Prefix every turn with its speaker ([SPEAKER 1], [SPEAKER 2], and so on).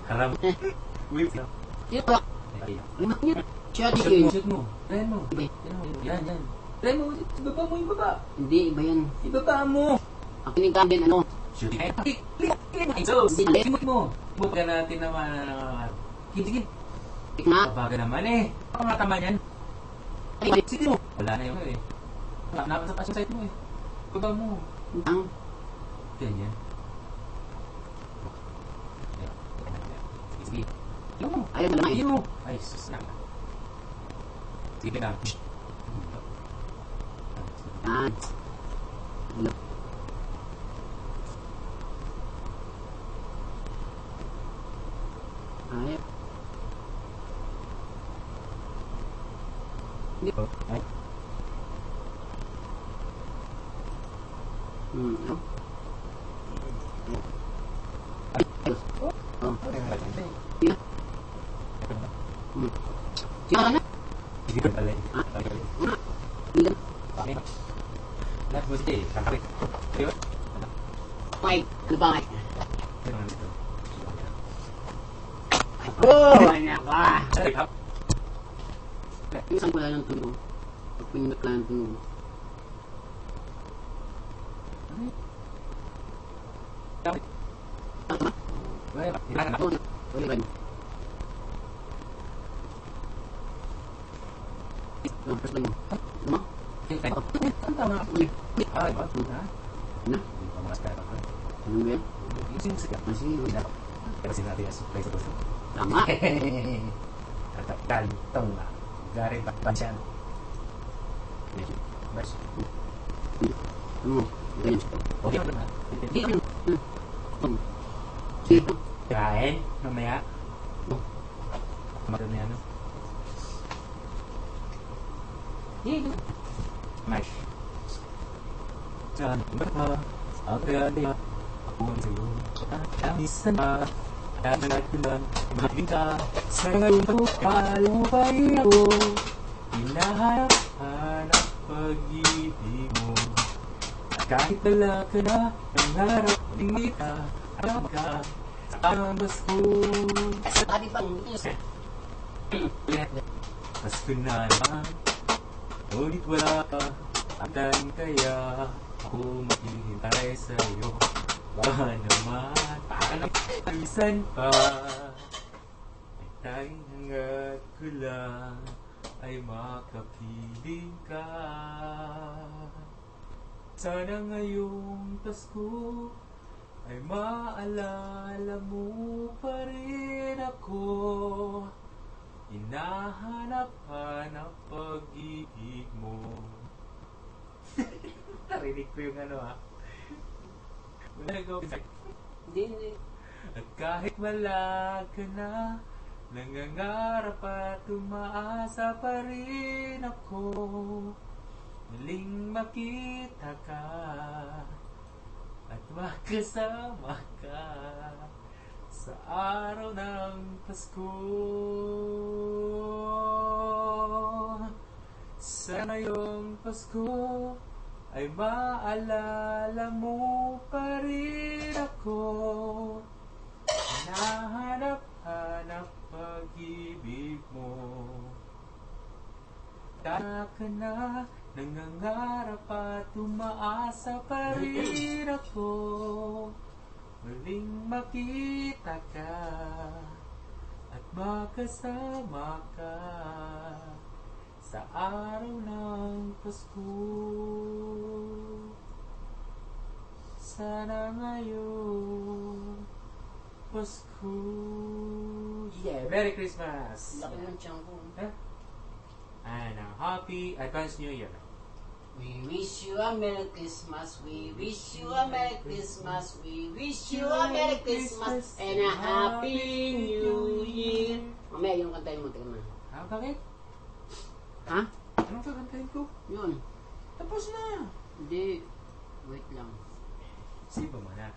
[SPEAKER 1] Haram. Uy.
[SPEAKER 2] Sino ba? Lima niya. Shot yun.
[SPEAKER 1] Shoot mo. Try mo. Yan. Try mo. Ibaba mo yung baba.
[SPEAKER 2] Hindi, iba yan.
[SPEAKER 1] Ibaba mo.
[SPEAKER 2] Ang kinig din, ano?
[SPEAKER 1] Shooting. Click. So, simot mo. Buka natin naman. Kitigin.
[SPEAKER 2] Click na.
[SPEAKER 1] Babaga naman eh. Baka matama yan. Sige mo. Wala na yung eh. Nakasap yung site mo eh. Baba mo.
[SPEAKER 2] Ang?
[SPEAKER 1] Ganyan. Sige.
[SPEAKER 2] Ayaw na lang eh.
[SPEAKER 1] Ayaw mo. Ay, sus na. Sige na.
[SPEAKER 2] Yan. Ayaw. Hindi.
[SPEAKER 1] Ay.
[SPEAKER 2] No? Sino ka na?
[SPEAKER 1] Sige ka pala eh.
[SPEAKER 2] Hindi.
[SPEAKER 1] Lahat mo sige. Kakapit. Diba?
[SPEAKER 2] Mike, ano ba? Oh, anak ka! Minsan wala ng tunog. Pag pinakla ng tunog. Wala rin. Press lang mo. Ano?
[SPEAKER 1] Tama. Ay, ba?
[SPEAKER 2] Ano? Ano ba yan?
[SPEAKER 1] Sige.
[SPEAKER 2] Sige.
[SPEAKER 1] Pero sinabi as place ito.
[SPEAKER 2] Tama.
[SPEAKER 1] Kalitong na. Gari pansyan. Bas.
[SPEAKER 2] Ano? Ganyan.
[SPEAKER 1] Okay.
[SPEAKER 2] Hindi ka Sige.
[SPEAKER 1] Kain. Mamaya. Maganda yan. Mas. Saan ba? Agad ako sa'yo. Kamisan ba? Agad ko lang. Maging ka. Sa ngayon ko. Paano ba ako? Hinahanap pag-ibig mo. Kahit wala ka na. Nangarap din kita. Alam ka. Sa kambas ko.
[SPEAKER 2] Sabi pa.
[SPEAKER 1] Pasko na naman. Ngunit wala ka. Agdan kaya ako maghihintay sa'yo. Baka naman pakalisan pa. Ay tayong hanggat ko lang ay makapiling ka. Sana ngayong Pasko ay maalala mo pa rin ako. Hinahanap-hanap pag-ibig mo. Narinig ko yung ano ha. Wala ko.
[SPEAKER 2] Hindi.
[SPEAKER 1] At kahit malag ka na, nangangarap at umaasa pa rin ako. Muling makita ka at makasama ka sa araw ng Pasko. Sa ngayong Pasko ay maalala mo pa rin ako. Hinahanap-hanap pag-ibig mo. Tara ka na, nangangarap at umaasa pa rin ako. Muling makita ka at makasama ka sa araw ng Pasko. Sana ngayon Pasko. Yeah, Merry Christmas!
[SPEAKER 2] Laki ng tiyan ko.
[SPEAKER 1] And a happy advance New Year.
[SPEAKER 2] We wish you a Merry Christmas. We wish you a Merry Christmas. We wish you a Merry Christmas and a Happy New Year. Mamaya yung kantayin mo, tingnan mo.
[SPEAKER 1] Bakit?
[SPEAKER 2] Ha?
[SPEAKER 1] Anong kakantayin ko?
[SPEAKER 2] Yun.
[SPEAKER 1] Tapos na!
[SPEAKER 2] Hindi. Wait lang.
[SPEAKER 1] Sipa mo na.